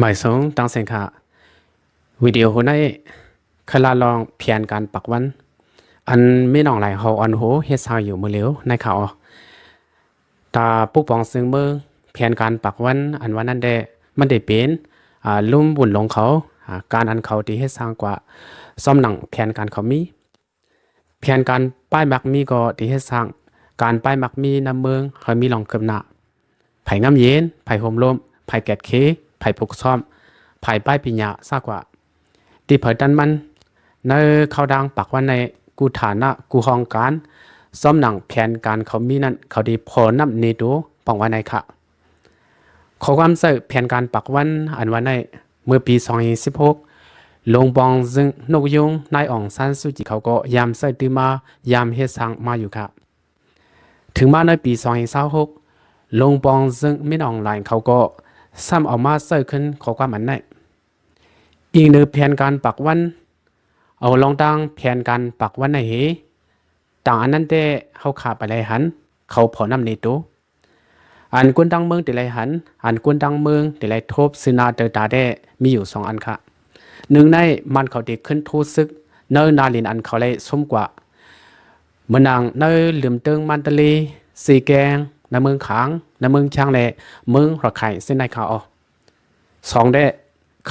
หมายสงตั้งเสียงค่ะวิดีโอในคลาลองเพียนการปักวันอันไม่น้องไหลเขาอันโหเฮ็ดซาวอยู่มือเหลียวในเขาตาปุกปองซึ่งเมืองเพียนการปักวันอันวันนั้นมันได้เป็นลุ่มบุญหลงเขาการอันเขาที่เฮ็ดสร้างกว่าซ่อมหนังเพียนการเขามีเพียนการป้ายมักมีก็ที่เฮ็ดสร้างการป้ายมักมีนำเมืองเขามีหลองเกิมหนาไผ่งามเย็นไผ่โฮมลมไผ่แกดเคไผ่ผูกซ้อมไผ่ป้ายปิญญาซากกว่าที่เผยดันมันในเขาดังปักวันในกูฐานะกูห้องการซ่อมหนังแผนการเขามีนั่นเขาดีพอนำเนโดปองวันในค่ะขอความเสื่อแผนการปักวันอันวันในเมื่อปี2016ลงบองซึ่งนกยงนายอ่องซันสุจิเขาก็ยามเสื่อตื่นมายามเฮ็ดสร้างมาอยู่ค่ะถึงมาในปี2026ลงบองซึ่งไม่ออนไลน์เขาก็ซ้ำเอามาเสื่อขึ้นขอความอันในอีกหนึ่งแผนการปักวันเอาลองตั้งแผนการปักวันในเหต่างอันนั้นแต่เขาขาไปไรหันเขาพอนำเนโตอันกวนดังเมืองติไรหันอันกวนดังเมืองติไรทบสินาเตอตาได้มีอยู่2อันค่ะหนึ่งในมันเขาเด็กขึ้นทูซึกเนอนาลินอันเขาเลยสมกว่าเมืองนางเนอเหลื่อมเติงมันตะลีสีแกงในเมืองขางในเมืองช่างแหล่เมืองระไข่เส้นในเขา2ได้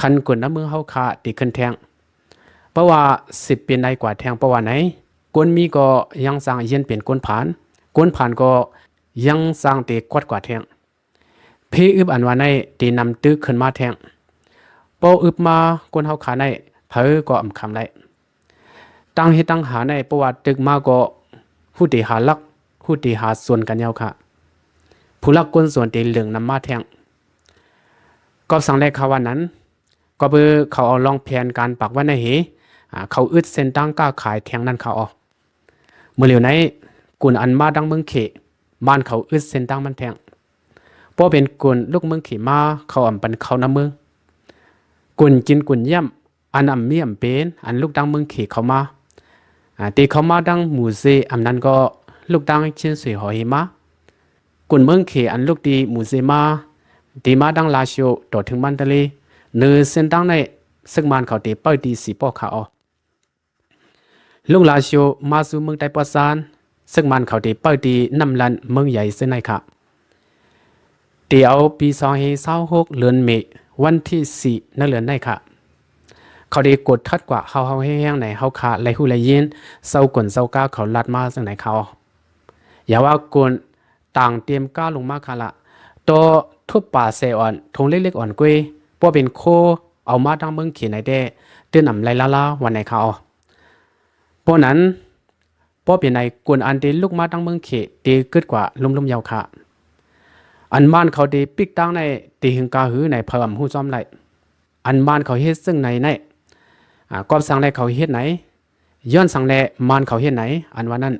คันกวนน้ำเมืองเฮาขาติขึ้นแทงเพราะว่า10ปีในกว่าแทงเพราะว่าไหนกวนมีก็ยังสร้างเย็นเปลี่ยนกวนผ่านก็ยังสร้างเตกวดกว่าแทงพี่อึบอันว่าในตีนำตึกขึ้นมาแทงปออึบมากวนเฮาขาในเผอก็อำคำได้ตั้งให้ตั้งหาในประวัติตึกมาก็ผู้ตีหาลักผู้ตีหาส่วนกันยาวค่ะผู้ลักกวนส่วนตีเหลืองนำมาแทงก็สั่งได้ข่าววันนั้นก็เบอเขาเอาลองแผนการปักไว้ในเหเขาอึดเส้นตั้งกล้าขายแทงนั้นเขาออกเมื่อเหลียวในกุนอันมาดังเมืองเขบ้านเขาอึดเส้นตั้งมันแทงเพราะเป็นกุนลูกเมืองเขมาเขาอ่ำปันเขาน้ำเมืองกุนกินกุนย่ำอันอ่ำมีอ่ำเป็นอันลูกดังเมืองเขเขามาตีเขามาดังหมู่เซอำนั้นก็ลูกดังเชียนสวยหอยมากุนเมืองเขอันลูกดีหมู่เซมาตีมาดังลาชิโอต่อถึงมันทะเลเนื้อเส้นตั้งในซึ่งมันเขาตีเปิดดีสีปอกเขาลุงลาชิโอมาสู่เมืองไต้ปอซานซึ่งมันเขาตีเปิดดีน้ำลันเมืองใหญ่เส้นในค่ะเดี๋ยวปี2026เดือนเมษวันที่4นั่นเดือนในค่ะเขาได้กดทัดกว่าเขาแห้งๆในเขาขาไหลหูไหลยินเศร้ากลนเศร้าก้าเขาลัดมาซึ่งไหนเขาอย่าว่ากลต่างเตรียมก้าลงมาค่ะละตัวทุบป่าเซอ่อนทงเล็กๆอ่อนกวยพวกเป็นโคเอามาดังเมืองเขียนในได้เตือนนำไล่ล่าวันไหนเขาพวกนั้นพวกเป็นในกวนอันเดลูกมาดังเมืองเขตีเกิดกว่าลุ่มๆยาวค่ะอันบ้านเขาดีปิกตั้งในตีหึงกาหือในเพิ่มหูซ้อมไหลอันบ้านเขาเฮ็ดซึ่งในกอบสั่งในเขาเฮ็ดไหนย้อนสั่งในมานเขาเฮ็ดไหนอันว่านั้น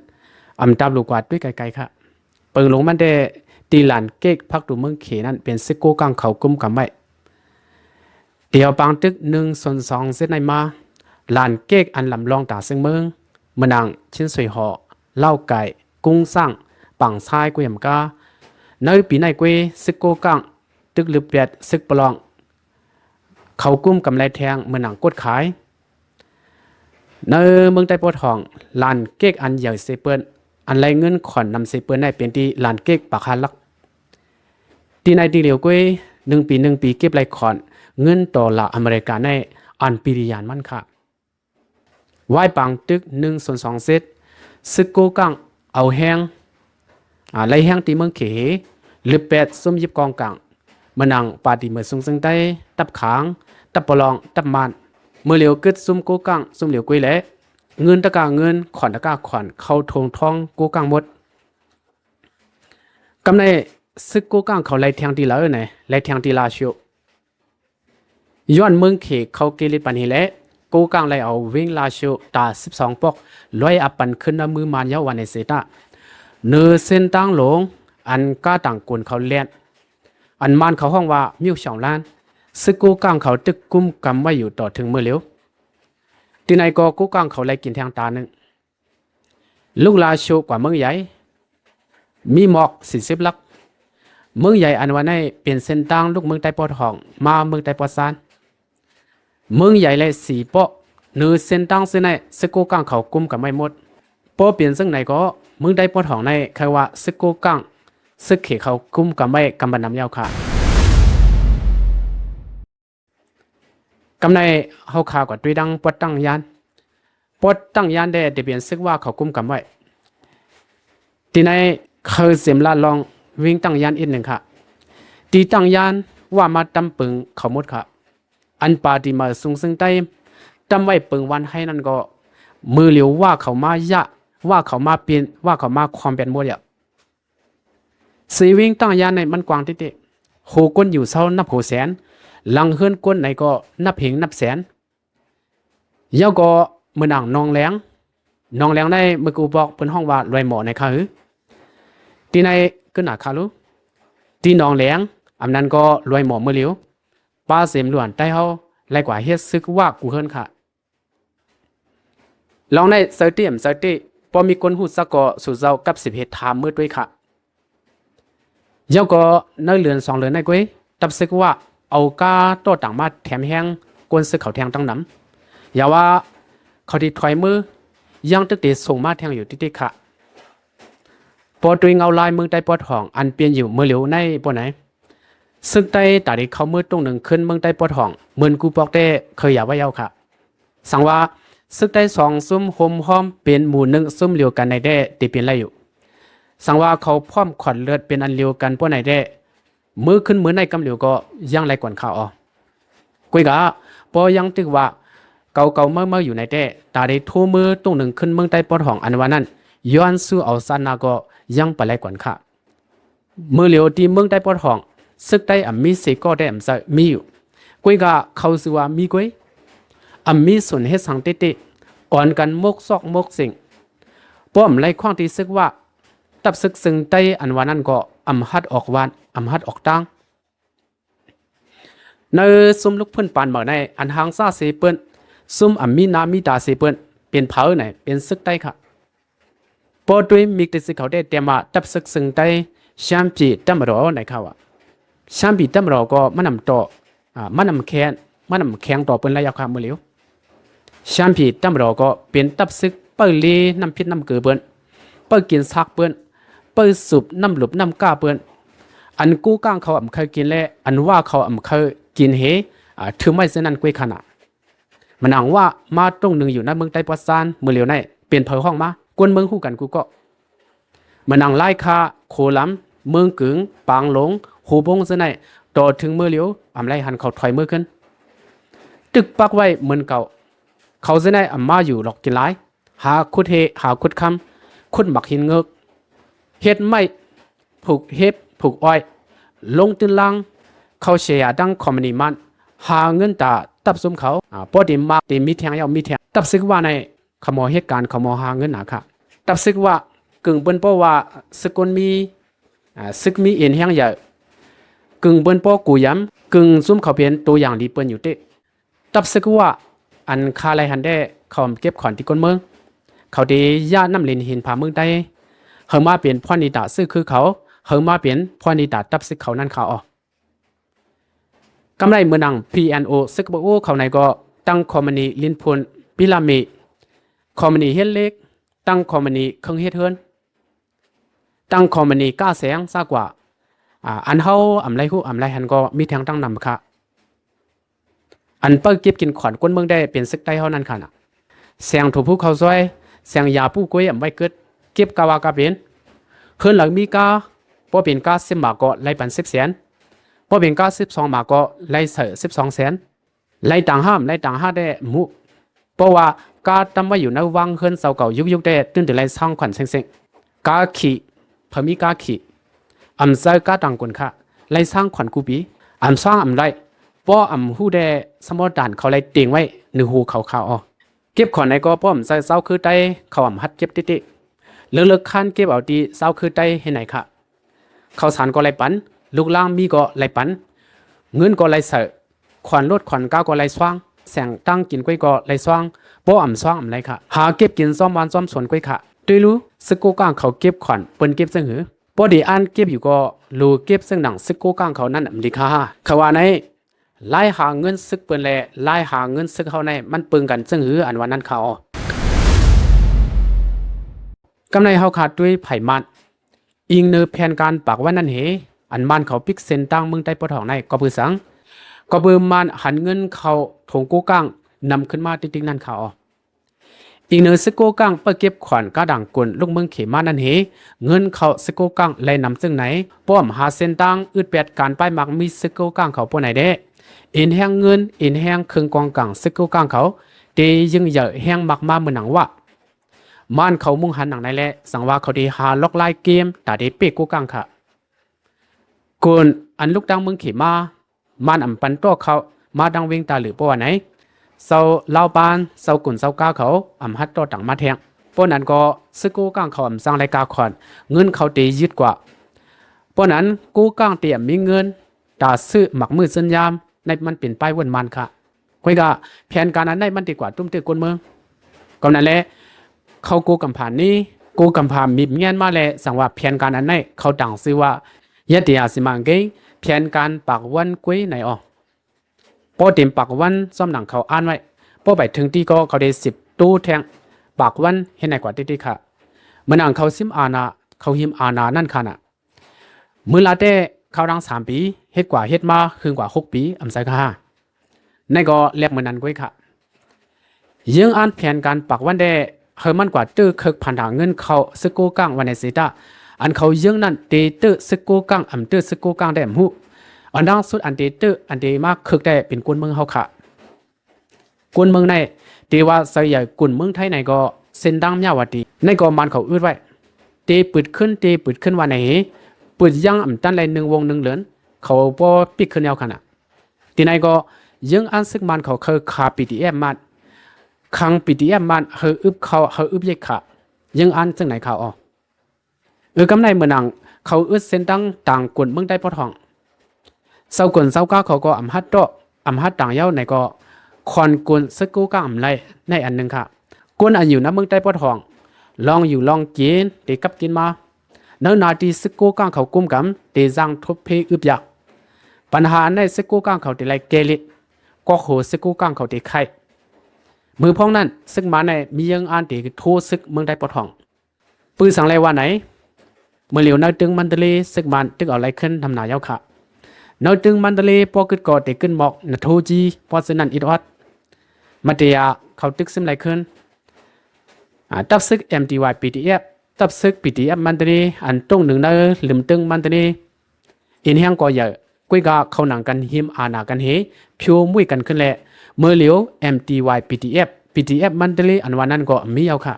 อำตับลูกกวาดด้วยไกลๆค่ะเปิงลงมันได้ตีหลานเก๊กพักดูเมืองเขนั่นเป็นซิโก้กังเขากุมกับไม่เดี๋ยวปางตึก1/2เส้นในมาลานเก๊กอันลำลองตาซึ่งเมืองมะนางชิ้นสวยห่อเล่าไก่กุ้งสั่งปังชายกุยมกาในปีในกวยซึกโกกังตึกลืบเปียดซึกปลองเขากุ้มกำไรแทงมะนางกดขายในเมืองใต้ปอทองลานเก๊กอันใหญ่เซเปิ้นอันไรเงินขอนนำเซเปิ้นได้เป็นที่ลานเก๊กปากฮาลักที่ในที่เหลียวกวย1 ปีเก็บไรขอนเงินต่อละอเมริกาในอันปีริยานมันค่ะไหว้ปังตึก1/2เซตซึกโกกังเอาแห้งไรแห้งตีเมืองเขหรือ8ส้มยิบกองกังมะนังปาติเมื่อสูงซึ่งใต้ตับขางตับปลองตับมันเมื่อเหลียวกึดซุ่มโกกังซุ่มเหลียวกวยแหละเงินตะกาเงินขอนตะกาขอนเข้าทงท้องโกกังหมดกำในซึกโกกังเขาไล่แทงตีละไหนไล่แทงตีลาชิโอย้อนเมืองเขเขาเกลิปันนี้แหละโกกังไล่เอาวิ่งลาชิโอตา12ปอกลอยอับปันขึ้นน้ำมือมันยาววันในเซตาเนื้อเส้นตั้งหลงอันก้าต่างกวนเขาเลียนอันมันเขาห้องว่ามิวสองล้านซึกโกกังเขาตึกกุ้มกำไว้อยู่ต่อถึงเมื่อเร็วที่ไหนก็โกกังเขาไล่กินแทงตาหนึ่งลุงลาชิโอกว่าเมืองใหญ่มีหมอก40 ลัก เมืองใหญ่อันว่าในเป็นเส้นทางลูกเมืองใต้ปอทองมาเมืองใต้ปอซานเมืองใหญ่เลยสีปอเนื้อเส้นทางเส้นในสกูกังเขากุมกับไม่หมดปอเปลี่ยนซึ่งไหนก็เมืองใต้ปอทองในใครว่าสกูกังซึกเขเขากุมกับไม่กำบันน้ำยาวค่ะกำในเฮาข่าวกับด้วยดังปอดตั้งยานปอดตั้งยานได้เปลี่ยนซึกว่าเขากุมกับไว้ที่ในเคยเสียมลาลองวิ่งตั้งยานอีกหนึ่งค่ะตีตั้งยานว่ามาตำปึงเขาหมดค่ะอันปาดีมาสุงซึ่งใต้ตำไว้ปึงวันให้นั่นก็มือเหลียวว่าเขามายะว่าเขามาเปลี่ยนว่าเขามาความเป็นหมดอ่ะสีวิ่งตั้งยานในมันกว้างที่โหก้นอยู่เศร้านับโหแสนหลังเฮือนก้นไหนก็นับเหงนับแสนเย้าก็มือหนังนองแรงในมือกูบอกเป็นห้องว่าลอยหมอในข้าหือที่ในก็หนาคารุที่นองแหลงอำนั้นก็รวยหมอมือเหลียวป้าเสียมล้วนใต้เฮาไล่กว่าเฮ็ดซึกว่ากูเฮิรนค่ะลองในเซอร์ตี้พอมีคนหูซักก็สู่เจ้ากับ10เฮ็ดถามมืดด้วยค่ะเจ้าก็ในเรือน2เรือนในก้อยตับซึกว่าเอากาโตต่างมาแถมแห้งกวนซึกเขาแทงตั้งน้ำอย่าว่าเขาที่ถอยมือยังตึกติส่งมาแทงอยู่ติค่ะพอตัวเงาลายเมืองใต้ปอทองอันเปลี่ยนอยู่เมื่อเหลียวในปอไหนซึ่งใต้ตาดีเขามือตรงหนึ่งขึ้นเมืองใต้ปอทองเหมือนกูบอกได้เคยอยากว่าเยาค่ะสั่งว่าซึ่งใต้2ซุ้มโฮมห้อมเป็นหมู่1ซุ้มเหลียวกันในได้ตีเป็นไรอยู่สั่งว่าเขาพร้อมขวัญเลือดเป็นอันเหลียวกันปอไหนได้มือขึ้นมือในกำเหลียวก็ยังไรกว่าเขาอ๋อกุยกะปอยังตึกว่าเก่าเมื่ออยู่ในได้ตาดีทั่วมือตรงหนึ่งขึ้นเมืองใต้ปอทองอันว่านั้นย้อนสู้เอาซานาก็ยังไปไล่กวนค่ะเมื่อเหลียวที่เมืองใต้ปอทองซึกใต้มีเสก็ได้ใส่มีอยู่กุยกะเขาสือว่ามีกุยมีส่วนเฮ็ดสังเตอ่อนกันมกซอกมกสิงป้อมไล่ข้องที่ซึกว่าตับซึกซึ่งใต้อันว่านั้นก็ฮัดออกวานฮัดออกตั้งในซุ่มลูกพื้นปานบ่ในอันหางซาเสเปิ้นซุ่มมีนามีตาเสเปิ้นเป็นเผาไหนเป็นซึกใต้ค่ะพอด้วยมีติดสิเขาได้เตรียมมาตับศึกซึ่งได้แชมปีตั้มรอในเขาแชมปีตั้มรอก็มันนำต่อมันนำแข็งต่อเป็นระยะความมือเหลียวแชมปีตั้มรอก็เป็นตับศึกเปิดลีน้ำพิษน้ำเกลือเปิ้นเปิดกินซักเปิ้นเปิดสูบน้ำหลุบน้ำก้าเปิ้นอันกู้ก้างเขาเคยกินและอันว่าเขาเคยกินเฮถือไม่เส้นนั้นกุยขนาดมันอ่างว่ามาตรงหนึ่งอยู่ในเมืองใต้ปอซานมือเหลียวในเปลี่ยนเผยห้องมากวนเมืองคู่กันกูก็มันนั่งไล่คาโคล้ำเมืองกึ่งปางหลงหูบงเสนไหนต่อถึงเมื่อเหลียวไล่หันเขาถอยมือขึ้นตึกปักไว้เหมือนเก่าเขาเสนไหนมาอยู่หลอกกินไล่หาคุดเฮหาคุดคำคุดหมักหินเงือกเฮ็ดไม่ผูกเฮ็ดผูกอ้อยลงตื้นล่างเขาเสียดังคอมมิวนิมันหาเงินตาตับซุ่มเขาพอดีมากดีมีแทงยาวมีแทงตับซึกว่าในขโมยเหตุการณ์ขโมยหาเงินหนาค่ะตับซึกว่ากึ่งเปิ้นเพราะว่าซึกคนมีซึกมีเอ็นแห้งใหญ่กึ่งเปิ้นเพราะกูย้ำกึ่งซุ่มเขาเพียนตัวอย่างดีเปิ้นอยู่เตตับซึกว่าอันคาไรหันได้เขาเก็บขอนที่ก้นเมืองเขาดีญาติน้ำลินหินผาเมืองได้เฮามาเปลี่ยนพ่อนิตาซึกคือเขาเฮามาเปลี่ยนพ่อนิตาตับซึกเขานั่นเขาอ๋อกำไรเมืองนัง PNO ซึกบ่โอเขาในก็ตั้งคอมมานีลินพลปิลามีคอมมานีเฮ็ดเล็กตั้งคอมมานีเครื่องเฮ็ดเฮือนตั้งคอมมานีก้าแสงซากว่าอันเฮาไรฮู้ไรหันก็มีทางตั้งนำค่ะอันเปิ้เก็บกินขอนก้นเมืองได้เป็นซึกใต้เฮานั่นค่ะแสงถูกผู้เขาซอยแสงยาผู้ก้อยไว้เกิดเก็บกาวากาเป็นเฮือนหลังมีกาบ่เป็นกา10บาทก็ไล่ปัน10แสนบ่เป็นกา12บาทก็ไล่เส12แสนไล่ต่างห้ามได้หมู่เพราะว่ากาตำไว้อยู่ในวังเฮือนเสาเก่ายุคได้ตื่นแต่ไล่สร้างขวัญเซ็งๆกาขี่พมีกาขี่ใส่กาต่างคนค่ะไล่สร้างขวัญกูปีสร้างไล่ป้อฮู้ได้สมอด่านเขาไล่เตียงไว้ในหูเขาอ๋อเก็บขอนในก็ป้อมใส่เสาคือใต้เขาฮัดเก็บติเลิกคันเก็บเอาดีเสาคือใต้ให้ไหนค่ะเขาสารก็ไล่ปันลูกล่างมีก็ไล่ปันเงินก็ไล่เสขวัญรถขวัญก้าวก็ไล่สว่างแสงตั้งกินกล้วยก็ไล่สว่างป้อสว่างไรค่ะหาเก็บกินซ่อมบ้านซ่อมสวนกล้วยค่ะด้วยรู้สกูก้างเขาเก็บขวัญเปิ้นเก็บจังหือ ปอดีอันเก็บอยู่ก็รูเก็บซึ่งหนังซึกโกกังเขานั่นมันดีค่ะเขาว่าในไล่หาเงินซึกเปิ้นแลไล่หาเงินซึกเขาในมันปึงกันซึ่งหืออันวันนั้นเขากำไรเฮาขาดด้วยไผ่มันอิงเนอแผนการปากว่านั่นเหอันมันเขาปิกเส้นตั้งเมืองใต้ปะทองในก็บือสังก็บือมันหันเงินเขาถงโกกังนำขึ้นมาติ๊กๆนั่นเขาอีกเนื้อสโกกังเปิดเก็บขวัญกระดังกุนลูกเมืองเขมานั่นเหเงินเขาสโกกังไล่นำซึ่งไหนป้อมหาเส้นตั้งอึดแปดการป้ายมักมีสโกกังเขาป้อไหนเด้อินแห้งเงินอินแห้งเครื่องกองกังสโกกังเขาเตยังเหยอะแห้งมักมาเหมือนหนังว่ามันเขามุ่งหันหนังในแหละสังว่าเขาดีหาล็อกไล่เกมแต่ได้เป๊กโกกังค่ะกุนอันลูกดังเมืองเขมามันอ่ำปันตัวเขามาดังเวงตาหรือป้อไหนเศร้าเล่าปานเศร้ากุ่นเศร้าก้าเขาอ่ำฮัดตัวต่างมาแทงป้นนั้นก็ซึกกู้ก้างเขาอ่ำสร้างรายการขวัญเงินเขาตียึดกว่าป้นนั้นกู้ก้างเตรียมมีเงินตาซื้อหมักมือสัญญามในมันเปลี่ยนไปวนมันค่ะคุยกับแผนการนั้นได้มันดีกว่าตุ้มเตือกวนเมืองก็นั่นแหละเขากู้กำผ่านนี้กู้กำผ่านมีเงี้ยมาแล้วสั่งว่าแผนการนั้นได้เขาต่างซื้อว่าเยติอาสิมังเกงแผนการปากวันกุ้ยไหนอ๋อพอเต็มปากวันซ่อมหนังเขาอ่านไว้พอไปถึงที่ก็เขาได้10ตู้แทงปากวันเห็นไหนกว่าที่ค่ะเมื่อนังเขาซิมอาณาเขาหิมอาณานั่นค่ะน่ะมือลาเต้เขาดัง3 ปีเฮ็ดกว่าเฮ็ดมาคืนกว่า6 ปีอำไซค่ะนั่นก็เรียกเหมือนนั้นก้อยค่ะยังอ่านแผนการปากวันได้เฮามันกว่าตื้อคึกผ่านทางเงินเขาสกูกังวันในสิตาอันเขายังนั่นเตตื้อสกูกังอำตื้อสกูกังได้หูอันดังสุดอันเตตื้ออันเดมากคึกได้เป็นกวนเมืองเฮาค่ะกวนเมืองในตีว่าใส่ใหญ่กวนเมืองไทยในก็เส้นดังยาวดีในก็มันเขาอื้อไว้ตีปืดขึ้นวันไหนปืดยังอ่ำตันไร1 วง 1 เหรียญเขาบ่ปิดขึ้นแนวขนาดตีในก็ยังอันซึกมันเขาเคยขาปีดีเอฟมันคังปีดีเอฟมันเฮอึบเขาเฮอึบเยกค่ะยังอันซึ่งไหนเขาอ๋อกำไรเมืองนังเขาอึดเส้นดังต่างกวนเมืองได้พอทองเศร้ากวนเศร้าก้าเขาก็อำฮัดโตอำฮัดต่างเย้าในก็คอนกวนสกูก้าอำไรในอันหนึ่งค่ะกวนอันอยู่น้ำเมืองใต้ปอทองลองอยู่ลองกินเด็กกับกินมาเนื้อนาทีสกูก้าเขากุมกันเตจังทุบเพอึบยักปัญหาในสกูก้าเขาเตไลเกลิก็โหสกูก้าเขาเตไข่มือพ้องนั้นซึกมาในมียังอันเตโทซึกเมืองใต้ปอทองปืนสังไรว่าไหนเมื่อเหลียวนาตึงมันเตลีซึกมันตึกเอาไรขึ้นทำนายเย้าค่ะนตึงมันเตลีพอขึ้นก่อเตขึ้นบอกนาโทจีพอสนันอิดวัดมาเตียเขาตึกซึมไรขึ้นตับซึก MTY PDF ตับซึก PDF มันเตลีอันตรงหนึ่งเนอลืมตึงมันเตลีอินเฮียงก่อใหญ่กุ้ยกาเขาหนังกันหิมอาณากันเฮพิวมุ้ยกันขึ้นแหละเมื่อเหลียว MTY PDF มันเตลีอันวันนั้นก็มีเอาค่ะ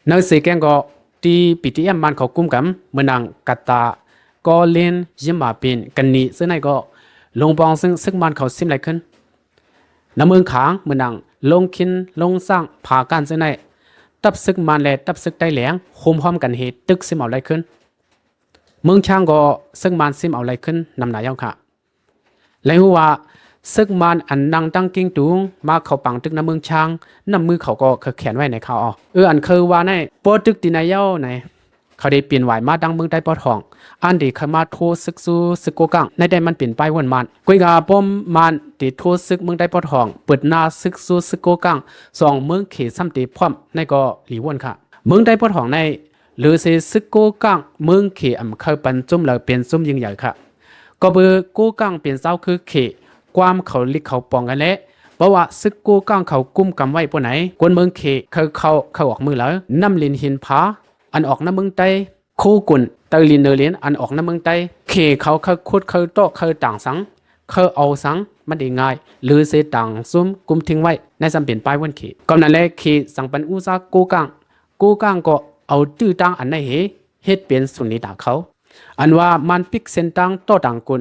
เนื้อเสกแกงก็ตี PDF มันเขากุ้มกันเมื่อนังกัตตาก็เล่นยิมมาเป็นกันนี้ซึ่งไหนก็ลงปองซึ่งซึกมันเขาซิมไรขึ้นน้ำมือขางเมื่อนังลงคินลงสร้างผ่าการซึ่งไหนตับซึกมันและตับซึกได้แหลงโฮมพร้อมกันเหตุตึกซิมเอาไรขึ้นเมืองช่างก็ซึกมันซิมเอาไรขึ้นนำหนายเอาค่ะและหัวซึกมันอันนังตั้งกิ้งตุงมาเขาปังตึกน้ำเมืองช่างน้ำมือเขาก็เขียนไว้ในข่าวอันคือว่าในปอตึกตีนายเย้าในเขาได้เปลี่ยนไหวมาดังเมืองใต้ปอทองอันดีเขามาโทซึกซูซึกโกกังในได้มันเปลี่ยนไปวันมันกุยกาป้อมมันตีโทซึกเมืองใต้ปอทองเปิดหน้าซึกซูซึกโกกัง2 เมืองเขตซ้ำตีพร้อมในก็หลีวนค่ะเมืองใต้ปอทองในหรือเซซึกโกกังเมืองเขตเคยปันจุ่มเลยเป็นซุ่มยิ่งใหญ่ค่ะก็เบอร์โกกังเป็นเจ้าคือเขตความเขาลิกเขาปองกันแล้วเพราะว่าซึกโกกังเขากุมกำไว้ปนไหนกวนเมืองเขตเขาออกมือแล้วน้ำลินหินผาอันออกน้ำเมืองใต้คู่กุนเตลินเนเลียนอันออกน้ำเมืองใต้เขเขาคุดเขาโตเขาต่างสังเขาเอาสังมันได้ง่ายหรือเสต่างซุ่มกุมทิ้งไว้ในสำเปลี่ยนป้ายวันเขก็นั่นแหละเขสังปันอุซาโกกังก็เอาตื้อตังอันไหนเฮ็ดเป็นสุนิดาเขาอันว่ามันปิกเส้นตังโตต่างกุน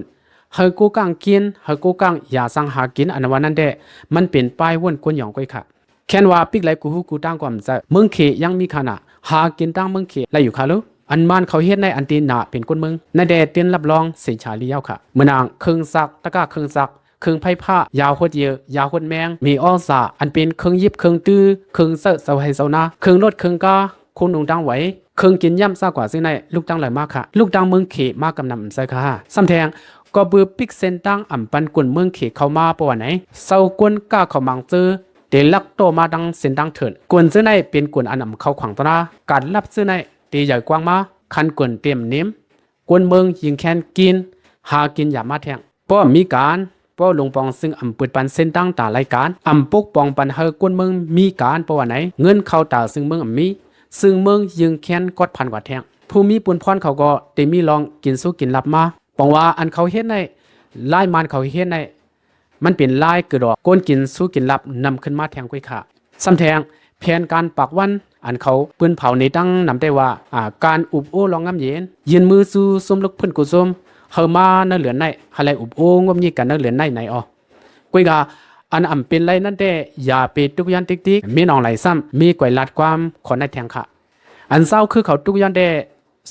เฮโกกังกินเฮโกกังอย่าสังหากินอันวันนั้นเด้มันเป็นป้ายวนกวนหยองก้อยค่ะแค่ว่าปิกไหลกูฮูกูตั้งความใจเมืองเขยังมีขนาดหากินตั้งเมืองเขไรอยู่ค่ะลูอันมันเขาเฮ็ดในอันตีนหนาเป็นคนเมืองในแดดเตียนรับรองเสียชาลียาวค่ะเมื่อนางเครื่องซักตะก้าเครื่องซักเครื่องไผ่ผ้ายาวโคตรเยอะยาวโคตรแมงมีอ้อสาอันเป็นเครื่องยิบเครื่องตื้อเครื่องเสอะเสาให้เสานาเครื่องรถเครื่องกาคุณนุ่งดังไหวเค เครื่องกินย่ำซากว่าซึ่งในลูกตังหลายมากค่ะลูกตังเมืองเขมากกำนำใส่ค่ะซ้ำแทงก็บือปิกเซนตังอ่ำปันกุนเมืองเขเข้ามาปะวันไหนเศร้ากวนก้าเขามังเจอเดลักโตมาดังเซนตังเถิดกวนซึ่งในเป็นกวนอันอ่ำเข้าขวางตราการรับซึ่งในตีใหญ่กว้างมาคันกวนเตรียมเนียมกวนเมืองยิงแคนกินหากินอย่ามาแทงป้อมีการป้อลงปองซึ่งอ่ำเปิดปันเส้นตั้งตารายการอ่ำปกปองปันเฮอกวนเมืองมีการปะวันไหนเงินเข้าตาซึ่งเมืองอ่ำมีซึ่งเมืองยิงแคนกดพันกว่าแทงผู้มีปุนพรเขาก็เตมีลองกินสู้กินลับมาปองว่าอันเขาเฮ็ดในลายมันเขาเฮ็ดในมันเป็นลายกระดอกก้นกินสู้กินลับนำขึ้นมาแทงกุ้ยขาซ้ำแทงแผนการปักวันอันเขาปืนเผาในตั้งนำได้ว่าการอุบโอ้ลองงำเย็นยืนมือสู้สมลึกพื้นกุศลเฮามาเนื้อเหลือนในอะไรอุบโอ้งมยี่กันเนื้อเหลือนในไหนอ๋อกุ้ยกาอันเป็นไรนั่นแต่อย่าไปตุกยันติ๊กติ๊กมีน้องไหลซ้ำมีก๋วยลัดความขอในแทงค่ะอันเศร้าคือเขาตุกยันได้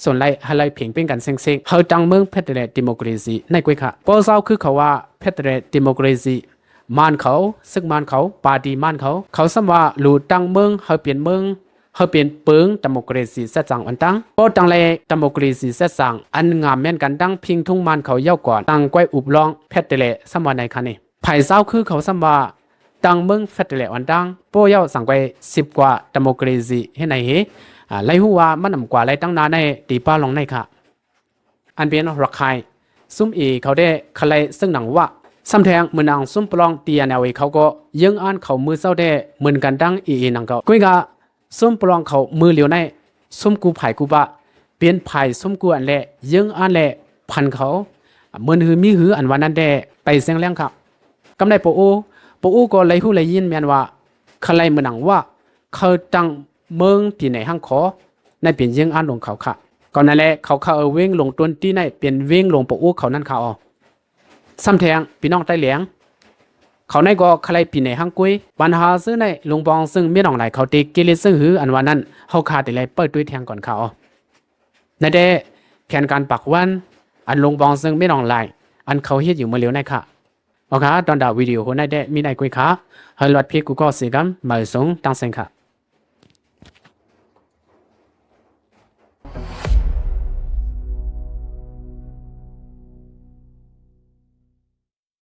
ส่วนไรอะไรเพียงเป็นกันเซ็งๆเขาจังเมืองเพตเรดิโมคราซีในกุ้ยค่ะปอเศร้าคือเขาว่าเพตเรดิโมคราซีมันเขาซึ่งมันเขาปาดีมันเขาซ้ำว่าหลูตังเมืองเขาเปลี่ยนเมืองเขาเปลี่ยนเปิงดิโมคราซีเสจังอันตั้งปอตังเลยดิโมคราซีเสจังอันงามแม่นกันตั้งพิงทุ่งมันเขาเย้าก่อนตั้งก้อยอุบลองเพตเรซ้ำว่าในคันนี้ไผ่เศร้าคือเขาซ้ำว่าตังเมืองเพตเรอันตั้งปอเย้าสั่งไป10กว่าดิโมคราซีให้ไหนเหไล่หัวมันนำกว่าไล่ตั้งนานในตีป้าลงในค่ะอันเป็นรักใครซุ่มเขาได้คลายซึ่งหนังว่าซ้ำแทงมือนางซุ่มปลองตีแนวเขาก็ยังอ่านเขามือเศร้าได้เหมือนกันดังหนังก็กุ้ยกะซุ่มปลองเขามือเหลียวในซุ่มกูไผ่กูบะเปลี่ยนไผ่ซุ่มกูอันแหละยังอ่านแหละพันเขาเหมือนหือมีหืออันวันนั้นได้ไปเสียงแรงครับกำไรปโอก็ไล่หูไล่ยินแมนว่าคลายมือหนังว่าเขาตั้งเมืองที่ไหนห้างขอในเปลี่ยนยังอ่านลงเขาค่ะก่อนนั้นแหละเขาเว้งลงต้นที่ในเปลี่ยนเว้งลงปะอู้เขานั่นเขาซ้ำแทงพี่น้องใต้เหลียงเขาในก็ใครปีในห้างกุ้ยปัญหาซื้อในลงบองซึ่งไม่น้องไหลเขาตีกิเลสซึ่งหืออันวันนั้นเขาขาดแต่ไรเปิดด้วยแทงก่อนเขาในเดแผนการปักวันอันลงบองซึ่งไม่น้องไหลอันเขาเฮ็ดอยู่เมื่อเร็วในค่ะโอเคตอนดาววิดีโอในเดมีในกุ้ยค่ะให้รถพี่กูก็สิกัมมาส่งตั้งเสียงค่ะ